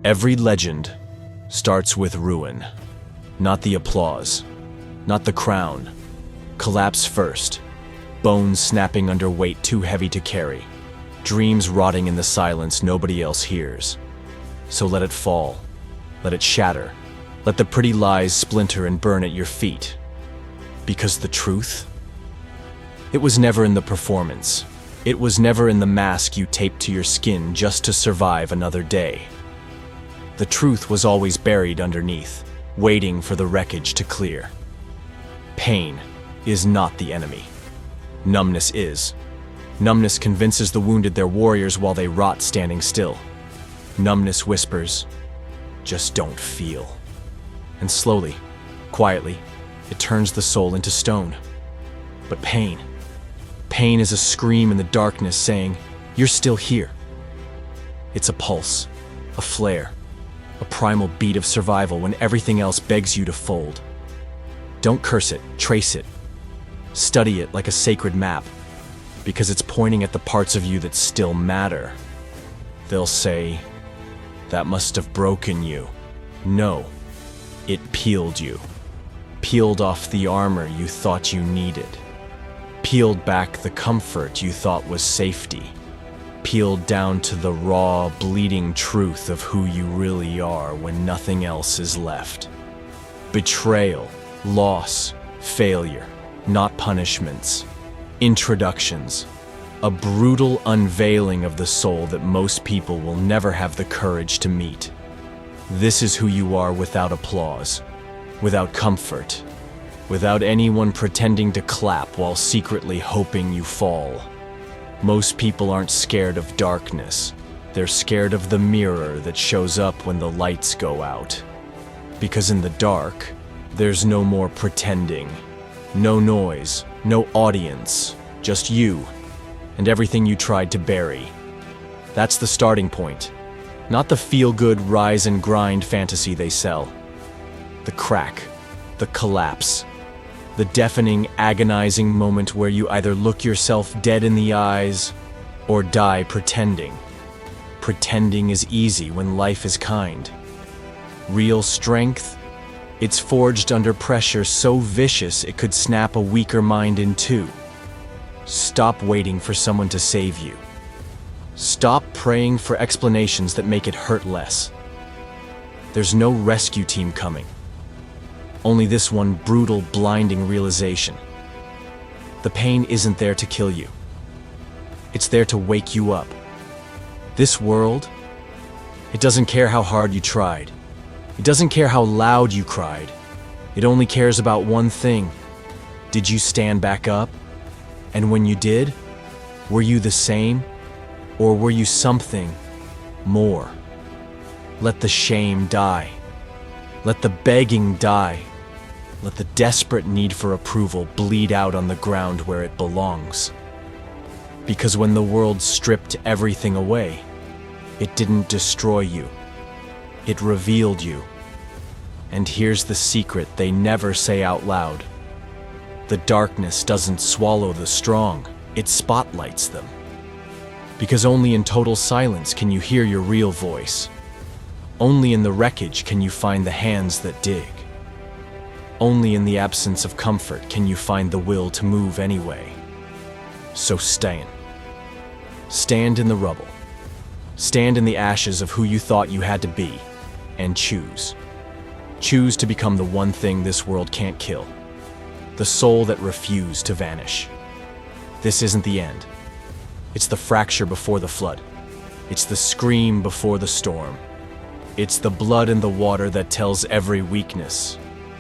Every legend starts with ruin. Not the applause, not the crown. Collapse first. Bones snapping under weight too heavy to carry. Dreams rotting in the silence nobody else hears. So let it fall. Let it shatter. Let the pretty lies splinter and burn at your feet. Because the truth? It was never in the performance. It was never in the mask you taped to your skin just to survive another day. The truth was always buried underneath, waiting for the wreckage to clear. Pain is not the enemy. Numbness is. Numbness convinces the wounded they're warriors while they rot standing still. Numbness whispers, just don't feel. And slowly, quietly, it turns the soul into stone. But pain is a scream in the darkness saying, you're still here. It's a pulse, a flare, a primal beat of survival when everything else begs you to fold. Don't curse it, trace it. Study it like a sacred map, because it's pointing at the parts of you that still matter. They'll say, that must have broken you. No, it peeled you. Peeled off the armor you thought you needed. Peeled back the comfort you thought was safety. Peeled down to the raw, bleeding truth of who you really are when nothing else is left. Betrayal, loss, failure, not punishments. Introductions. A brutal unveiling of the soul that most people will never have the courage to meet. This is who you are without applause, without comfort, without anyone pretending to clap while secretly hoping you fall. Most people aren't scared of darkness. They're scared of the mirror that shows up when the lights go out. Because in the dark, there's no more pretending. No noise, no audience, just you and everything you tried to bury. That's the starting point, not the feel-good rise and grind fantasy they sell. The crack, the collapse, the deafening, agonizing moment where you either look yourself dead in the eyes or die pretending. Pretending is easy when life is kind. Real strength? It's forged under pressure so vicious it could snap a weaker mind in two. Stop waiting for someone to save you. Stop praying for explanations that make it hurt less. There's no rescue team coming. Only this one brutal, blinding realization. The pain isn't there to kill you. It's there to wake you up. This world, it doesn't care how hard you tried. It doesn't care how loud you cried. It only cares about one thing. Did you stand back up? And when you did, were you the same? Or were you something more? Let the shame die. Let the begging die. Let the desperate need for approval bleed out on the ground where it belongs. Because when the world stripped everything away, it didn't destroy you. It revealed you. And here's the secret they never say out loud. The darkness doesn't swallow the strong, it spotlights them. Because only in total silence can you hear your real voice. Only in the wreckage can you find the hands that dig. Only in the absence of comfort can you find the will to move anyway. So stand. Stand in the rubble. Stand in the ashes of who you thought you had to be, and choose. Choose to become the one thing this world can't kill. The soul that refused to vanish. This isn't the end. It's the fracture before the flood. It's the scream before the storm. It's the blood in the water that tells every weakness,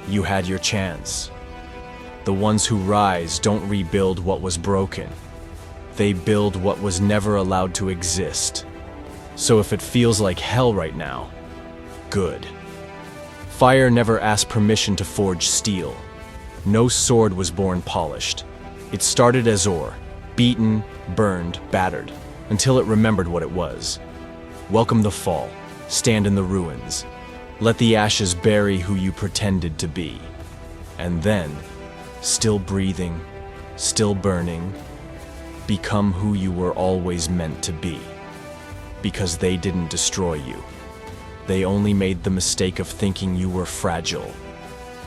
you had your chance. The ones who rise don't rebuild what was broken. They build what was never allowed to exist. So if it feels like hell right now, good. Fire never asked permission to forge steel. No sword was born polished. It started as ore, beaten, burned, battered, until it remembered what it was. Welcome the fall. Stand in the ruins. Let the ashes bury who you pretended to be. And then, still breathing, still burning, become who you were always meant to be. Because they didn't destroy you. They only made the mistake of thinking you were fragile.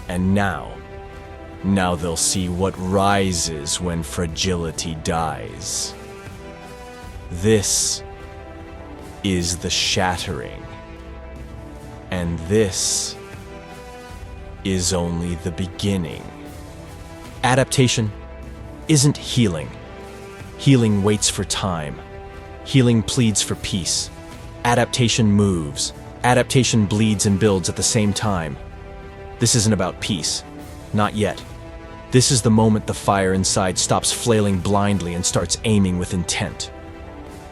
And now they'll see what rises when fragility dies. This is the shattering. And this is only the beginning. Adaptation isn't healing. Healing waits for time. Healing pleads for peace. Adaptation moves. Adaptation bleeds and builds at the same time. This isn't about peace. Not yet. This is the moment the fire inside stops flailing blindly and starts aiming with intent.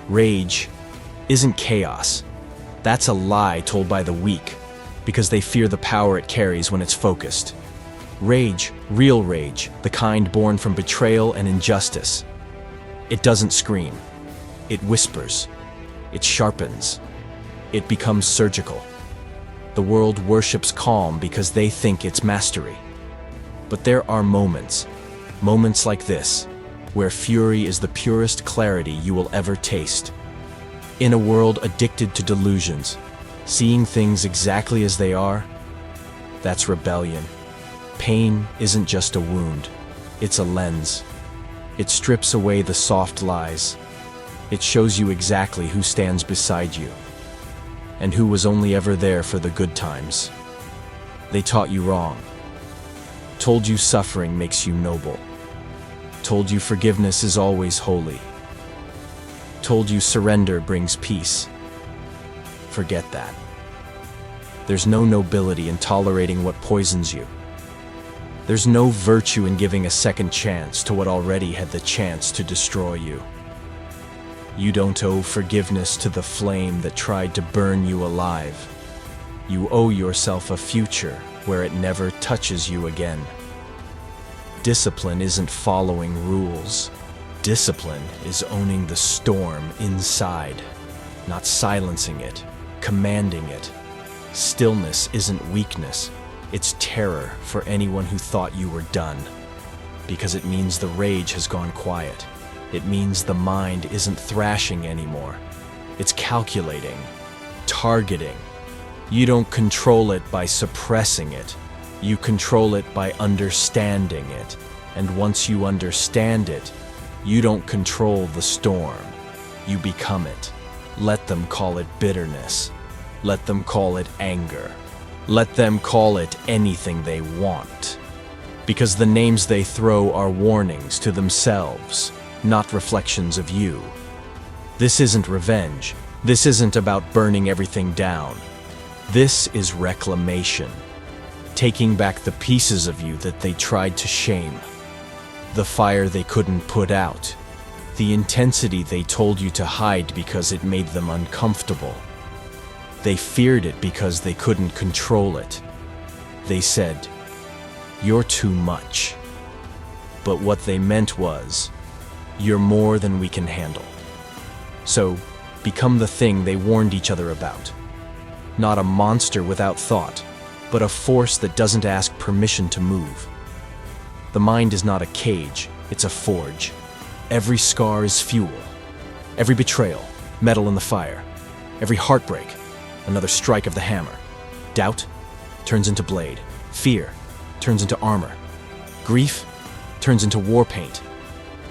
Rage isn't chaos. That's a lie told by the weak, because they fear the power it carries when it's focused. Rage, real rage, the kind born from betrayal and injustice. It doesn't scream. It whispers. It sharpens. It becomes surgical. The world worships calm because they think it's mastery. But there are moments like this, where fury is the purest clarity you will ever taste. In a world addicted to delusions, seeing things exactly as they are, that's rebellion. Pain isn't just a wound, it's a lens. It strips away the soft lies. It shows you exactly who stands beside you, and who was only ever there for the good times. They taught you wrong. Told you suffering makes you noble. Told you forgiveness is always holy. Told you surrender brings peace. Forget that. There's no nobility in tolerating what poisons you. There's no virtue in giving a second chance to what already had the chance to destroy you. You don't owe forgiveness to the flame that tried to burn you alive. You owe yourself a future where it never touches you again. Discipline isn't following rules. Discipline is owning the storm inside, not silencing it, commanding it. Stillness isn't weakness, it's terror for anyone who thought you were done. Because it means the rage has gone quiet. It means the mind isn't thrashing anymore. It's calculating, targeting. You don't control it by suppressing it. You control it by understanding it. And once you understand it, you don't control the storm. You become it. Let them call it bitterness. Let them call it anger. Let them call it anything they want. Because the names they throw are warnings to themselves, not reflections of you. This isn't revenge. This isn't about burning everything down. This is reclamation. Taking back the pieces of you that they tried to shame. The fire they couldn't put out. The intensity they told you to hide because it made them uncomfortable. They feared it because they couldn't control it. They said, "You're too much." But what they meant was, "You're more than we can handle." So, become the thing they warned each other about. Not a monster without thought, but a force that doesn't ask permission to move. The mind is not a cage, it's a forge. Every scar is fuel. Every betrayal, metal in the fire. Every heartbreak, another strike of the hammer. Doubt turns into blade. Fear turns into armor. Grief turns into war paint.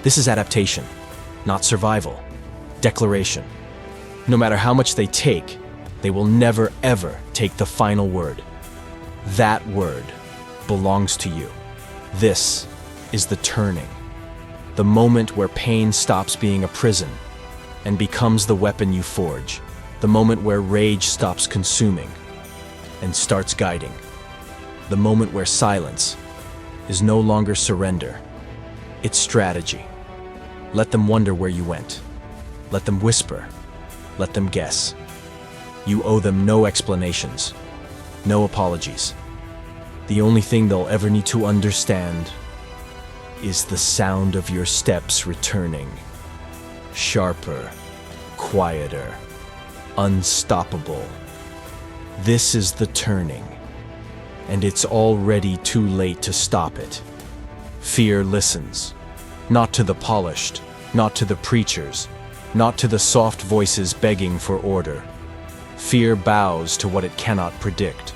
This is adaptation, not survival. Declaration. No matter how much they take, they will never ever take the final word. That word belongs to you. This is the turning. The moment where pain stops being a prison and becomes the weapon you forge. The moment where rage stops consuming and starts guiding. The moment where silence is no longer surrender. It's strategy. Let them wonder where you went. Let them whisper. Let them guess. You owe them no explanations, no apologies. The only thing they'll ever need to understand is the sound of your steps returning. Sharper, quieter, unstoppable. This is the turning, and it's already too late to stop it. Fear listens, not to the polished, not to the preachers, not to the soft voices begging for order. Fear bows to what it cannot predict,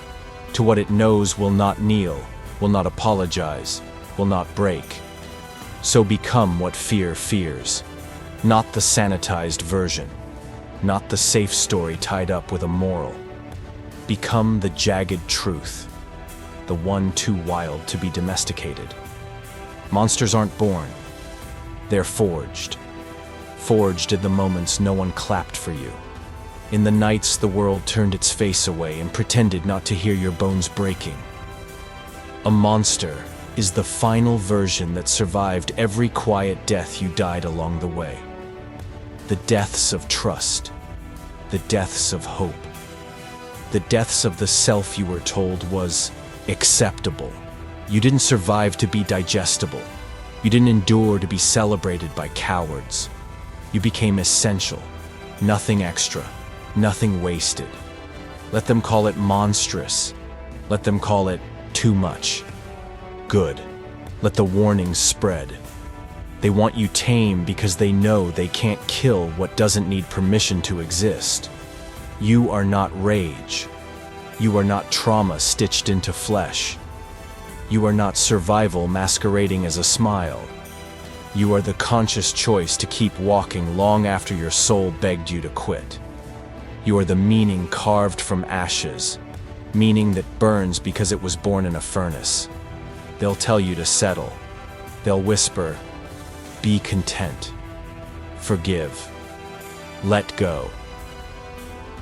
to what it knows will not kneel, will not apologize, will not break. So become what fear fears, not the sanitized version, not the safe story tied up with a moral. Become the jagged truth, the one too wild to be domesticated. Monsters aren't born, they're forged. Forged in the moments no one clapped for you. In the nights the world turned its face away and pretended not to hear your bones breaking. A monster is the final version that survived every quiet death you died along the way. The deaths of trust, the deaths of hope, the deaths of the self you were told was acceptable. You didn't survive to be digestible. You didn't endure to be celebrated by cowards. You became essential, nothing extra, nothing wasted. Let them call it monstrous. Let them call it too much. Good. Let the warnings spread. They want you tame because they know they can't kill what doesn't need permission to exist. You are not rage. You are not trauma stitched into flesh. You are not survival masquerading as a smile. You are the conscious choice to keep walking long after your soul begged you to quit. You are the meaning carved from ashes, meaning that burns because it was born in a furnace. They'll tell you to settle. They'll whisper, be content. Forgive. Let go.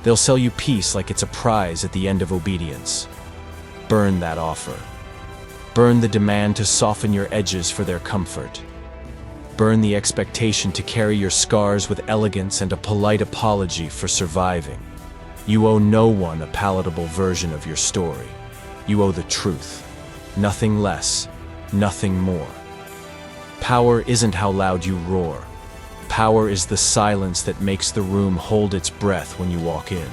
They'll sell you peace like it's a prize at the end of obedience. Burn that offer. Burn the demand to soften your edges for their comfort. Burn the expectation to carry your scars with elegance and a polite apology for surviving. You owe no one a palatable version of your story. You owe the truth. Nothing less, nothing more. Power isn't how loud you roar. Power is the silence that makes the room hold its breath when you walk in.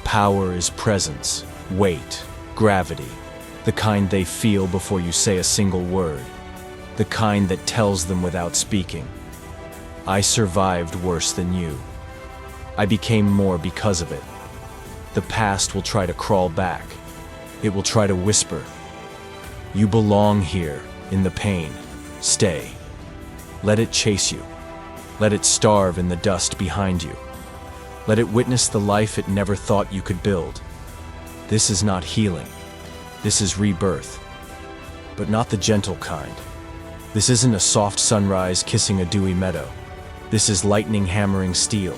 Power is presence, weight, gravity, the kind they feel before you say a single word, the kind that tells them without speaking. I survived worse than you. I became more because of it. The past will try to crawl back. It will try to whisper. You belong here, in the pain. Stay. Let it chase you. Let it starve in the dust behind you. Let it witness the life it never thought you could build. This is not healing. This is rebirth. But not the gentle kind. This isn't a soft sunrise kissing a dewy meadow. This is lightning hammering steel.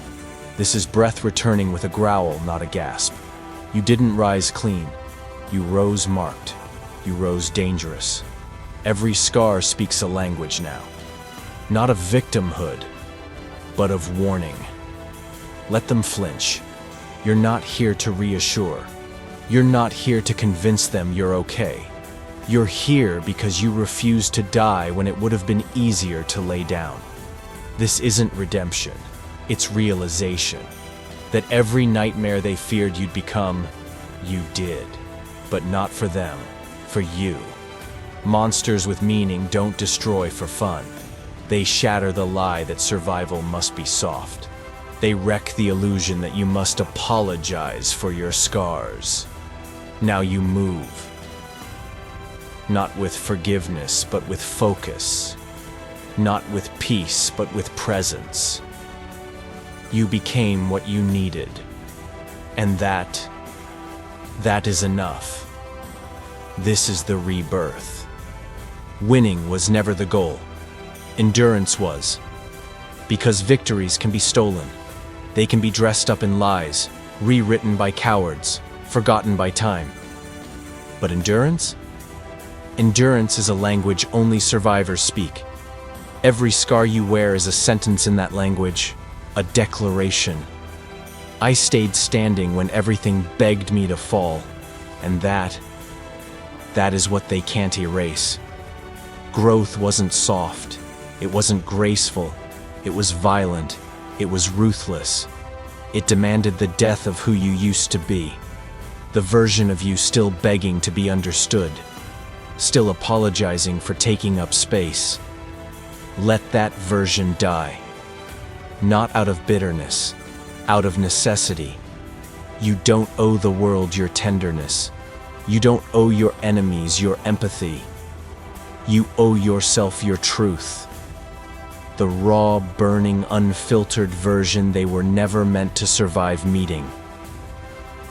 This is breath returning with a growl, not a gasp. You didn't rise clean. You rose marked. You rose dangerous. Every scar speaks a language now. Not of victimhood, but of warning. Let them flinch. You're not here to reassure. You're not here to convince them you're okay. You're here because you refused to die when it would have been easier to lay down. This isn't redemption. It's realization. That every nightmare they feared you'd become, you did. But not for them, for you. Monsters with meaning don't destroy for fun. They shatter the lie that survival must be soft. They wreck the illusion that you must apologize for your scars. Now you move. Not with forgiveness, but with focus. Not with peace, but with presence. You became what you needed. And that is enough. This is the rebirth. Winning was never the goal. Endurance was. Because victories can be stolen. They can be dressed up in lies, rewritten by cowards, forgotten by time. But endurance? Endurance is a language only survivors speak. Every scar you wear is a sentence in that language, a declaration. I stayed standing when everything begged me to fall, and that is what they can't erase. Growth wasn't soft, it wasn't graceful, it was violent, it was ruthless. It demanded the death of who you used to be, the version of you still begging to be understood, still apologizing for taking up space. Let that version die. Not out of bitterness, out of necessity. You don't owe the world your tenderness. You don't owe your enemies your empathy. You owe yourself your truth. The raw, burning, unfiltered version they were never meant to survive meeting.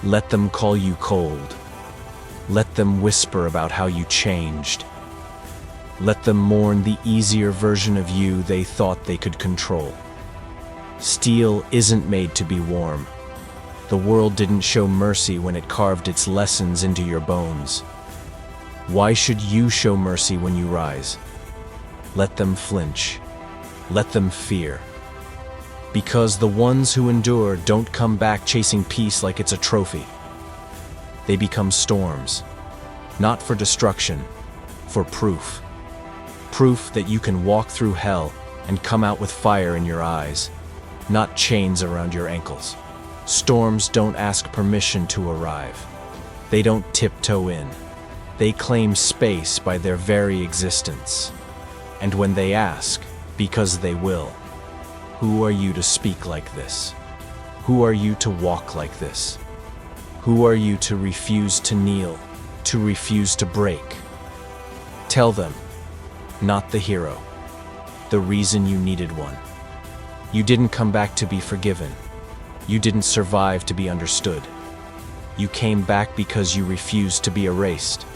Let them call you cold. Let them whisper about how you changed. Let them mourn the easier version of you they thought they could control. Steel isn't made to be warm. The world didn't show mercy when it carved its lessons into your bones. Why should you show mercy when you rise? Let them flinch. Let them fear. Because the ones who endure don't come back chasing peace like it's a trophy. They become storms, not for destruction, for proof. Proof that you can walk through hell and come out with fire in your eyes, not chains around your ankles. Storms don't ask permission to arrive. They don't tiptoe in. They claim space by their very existence. And when they ask, because they will, who are you to speak like this? Who are you to walk like this? Who are you to refuse to kneel, to refuse to break? Tell them, not the hero, the reason you needed one. You didn't come back to be forgiven. You didn't survive to be understood. You came back because you refused to be erased.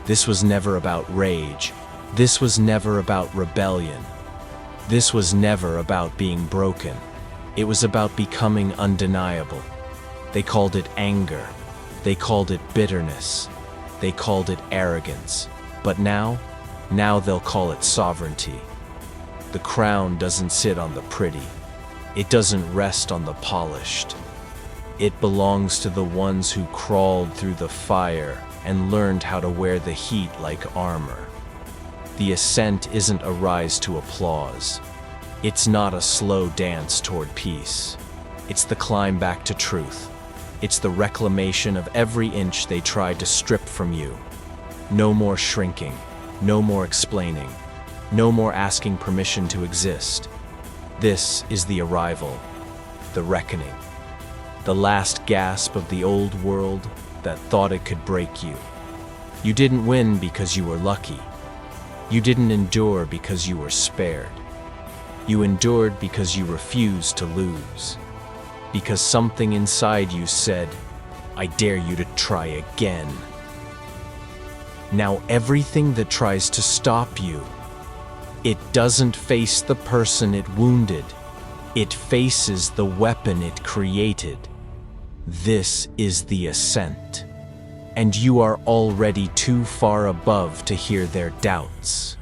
This was never about rage. This was never about rebellion. This was never about being broken. It was about becoming undeniable. They called it anger. They called it bitterness. They called it arrogance. But now they'll call it sovereignty. The crown doesn't sit on the pretty. It doesn't rest on the polished. It belongs to the ones who crawled through the fire and learned how to wear the heat like armor. The ascent isn't a rise to applause. It's not a slow dance toward peace. It's the climb back to truth. It's the reclamation of every inch they tried to strip from you. No more shrinking. No more explaining. No more asking permission to exist. This is the arrival, the reckoning. The last gasp of the old world that thought it could break you. You didn't win because you were lucky. You didn't endure because you were spared. You endured because you refused to lose. Because something inside you said, I dare you to try again. Now everything that tries to stop you, it doesn't face the person it wounded. It faces the weapon it created. This is the ascent. And you are already too far above to hear their doubts.